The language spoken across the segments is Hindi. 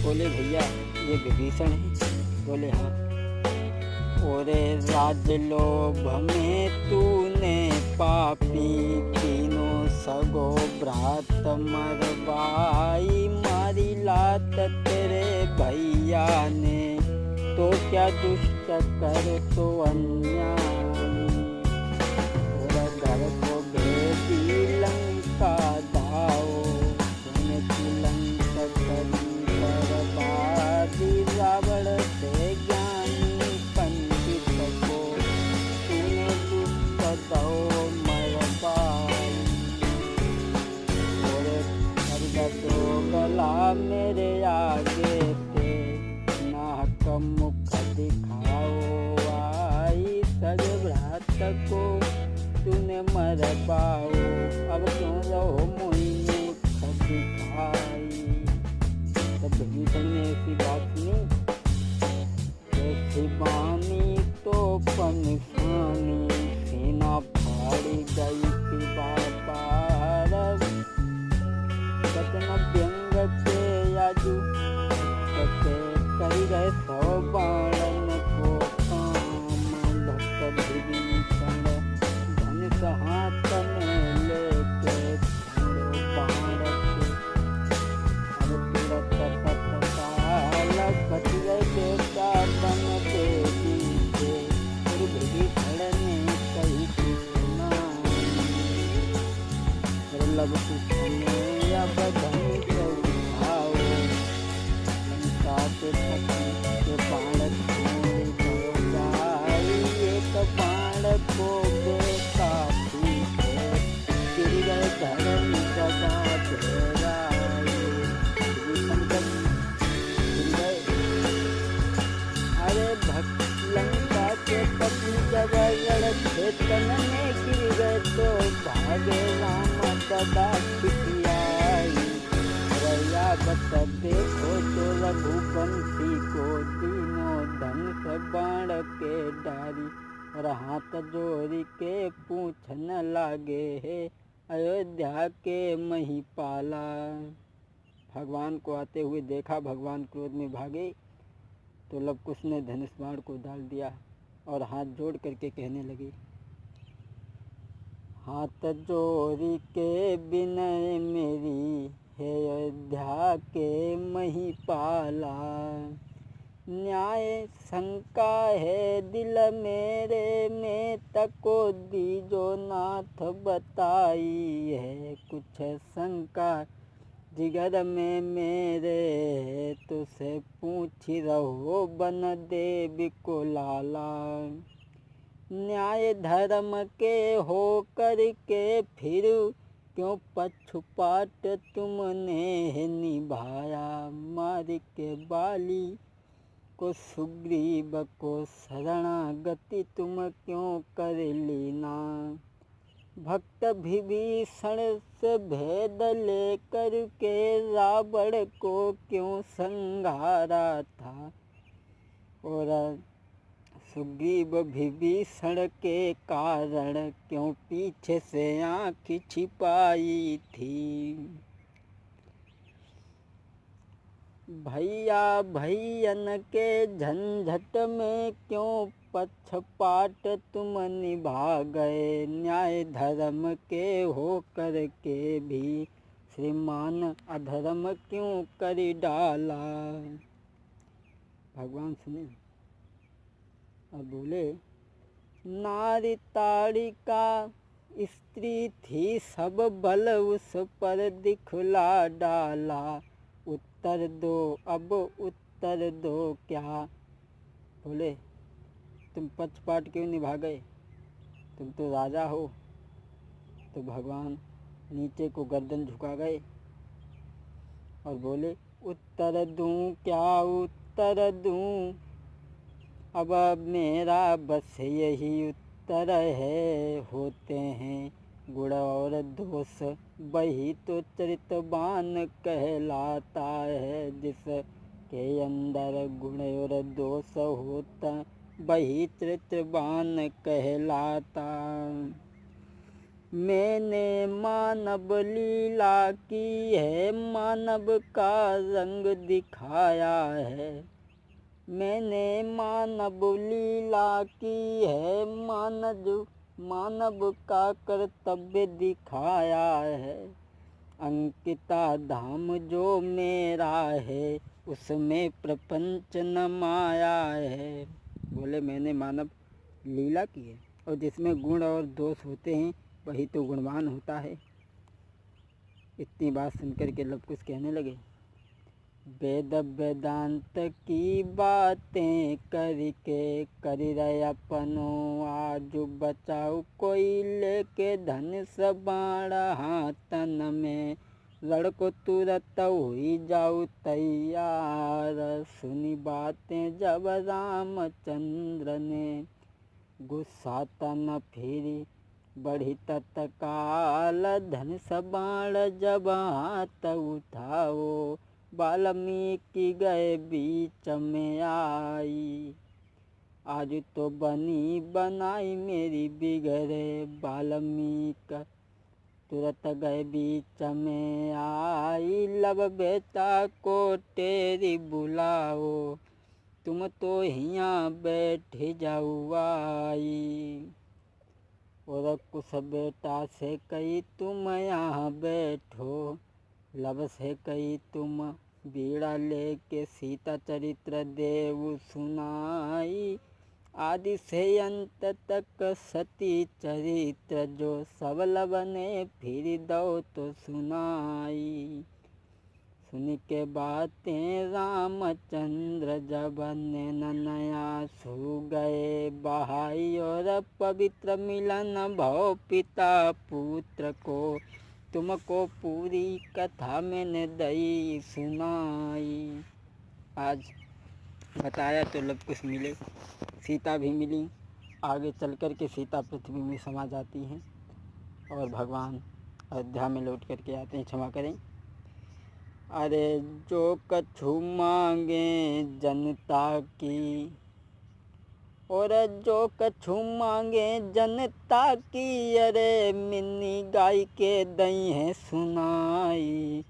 बोले भैया ये विभीषण है। बोले हाँ। ओरे राजलोभ में तूने पापी तीनों सगो भ्रात मरवाई, मारी लात तेरे भैया ने तो क्या दुष्ट कर तो अन्याय। घर को भेदी लंका धाओ, तूने लंका करी बर्बादी। रावण से ज्ञानी पंडित को तूने दुष्ट दो मरवाई। और तो गला मेरे आगे थे, नाक मुख दिखाओ आई। सज भ्रात को तूने मरवाओ, अब क्यों रहो मुझ मुख दिखाई। तब विभीषण ने ऐसी बात सुनी, ऐसी बानी तो पनसानी। सेना फाड़ी गई थी बापार, बचन व्यंग के याजू करी गए 100 बाणन को काम। भक्त विभीषण धनुष हाथ में लेके बाण के अब तुरंत तत्काल बच गए देवता बन देवी के। फिर विभीषण ने कही थी सुनाई, दुर्लभ सुने अब धनुष उठाओ। लंका के पति के बाण हो जाए, एक बाण को बेकाफी है, गिर गए धर्म गदा घेराए। अरे भक्त लंका के पति जब रण में गिर गए तो भागे राम गदा खिसियाई। रैया बत देखो तो रघुवंशी को तीनों धनुष बाण के डारी। और हाथ जोड़ी के पूछन लागे है, अयोध्या के महिपाला। भगवान को आते हुए देखा, भगवान क्रोध में भागे तो लव कुश ने धनुष बाण को डाल दिया और हाथ जोड़ करके कहने लगे, हाथ जोड़ी के विनय मेरी है अयोध्या के महिपाला। न्याय शंका है दिल मेरे में, तको दीजो नाथ बताई है। कुछ शंका जिगर में मेरे, तुझसे पूछ रहो बन देवी को लाला। न्याय धर्म के हो कर के फिर क्यों पक्षपात तुमने निभाया। मार के बाली को सुग्रीव को शरणागति तुम क्यों कर लेना। भक्त विभीषण से भेद लेकर के रावण को क्यों संहारा था। और सुग्रीव विभीषण के कारण क्यों पीछे से आँख छिपाई थी। भैया भैयन के झंझट में क्यों पक्षपात तुम निभा गए। न्याय धर्म के हो कर के भी श्रीमान अधर्म क्यों कर डाला। भगवान सुने और बोले, नारी ताड़िका स्त्री थी, सब बल उस पर दिखला डाला। उत्तर दो अब उत्तर दो क्या। बोले, तुम पक्षपात क्यों निभा गए, तुम तो राजा हो। तो भगवान नीचे को गर्दन झुका गए और बोले, उत्तर दूं क्या उत्तर दूं। अब मेरा बस यही उत्तर है, होते हैं गुण और दोष वही तो चरितवान कहलाता है। जिसके अंदर गुण और दोष होता वही चरितवान कहलाता। मैंने मानव लीला की है, मानव का रंग दिखाया है। मैंने मानव लीला की है, मानव का कर्तव्य दिखाया है। अंकिता धाम जो मेरा है, उसमें प्रपंच न माया है। बोले मैंने मानव लीला की है, और जिसमें गुण और दोष होते हैं वही तो गुणवान होता है। इतनी बात सुनकर के लव कुश कहने लगे, वेद वेदांत की बातें करके कर रहे अपनों, आज बचाओ कोई लेके धन सबाण हाथन में, लड़को तुरंत हुई जाऊ तैयार। सुनी बातें जब रामचंद्र ने, गुस्सा तन फिरी बढ़ी तत्काल, धन सबाण जब हाथ उठाओ, वाल्मीकि गए बीच में आई। आज तो बनी बनाई मेरी बिगड़े, वाल्मीकि तुरंत गए बीच में आई। लब बेटा को तेरी बुलाओ, तुम तो हियाँ बैठ जाओ आई। और कुछ बेटा से कही तुम यहाँ बैठो, लब से कही तुम बीड़ा लेके सीता चरित्र देव सुनाई। आदि से अंत तक सती चरित्र, जो सब लब ने फिर दो तो सुनाई। सुन के बातें रामचंद्र जब नया सू गए बहाई, और पवित्र मिलन भव पिता पुत्र को, तुमको पूरी कथा मैंने दई सुनाई। आज बताया तो लव कुश मिले, सीता भी मिली। आगे चल कर के सीता पृथ्वी में समा जाती हैं और भगवान अयोध्या में लौट कर के आते हैं। क्षमा करें। अरे जो कछु मांगे जनता की, और जो कछु मांगे जनता की, अरे मिन्नी गाय के दई है सुनाई।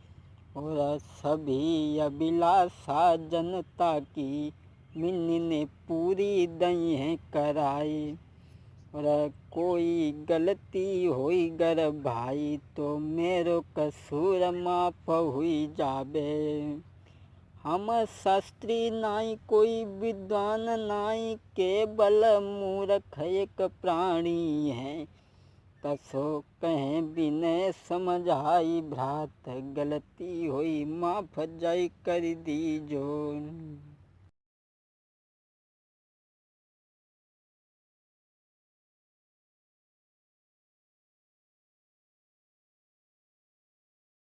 और सभी अभिलाषा जनता की, मिन्नी ने पूरी दई है कराई। और कोई गलती होई गर भाई, तो मेरो कसूर माफ हुई जाबे। हम शास्त्री नाई कोई विद्वान नाई, केवल मूर्ख एक प्राणी है। तसो कहें विनय समझाई भ्रात, गलती हुई माफ जय कर दीजो।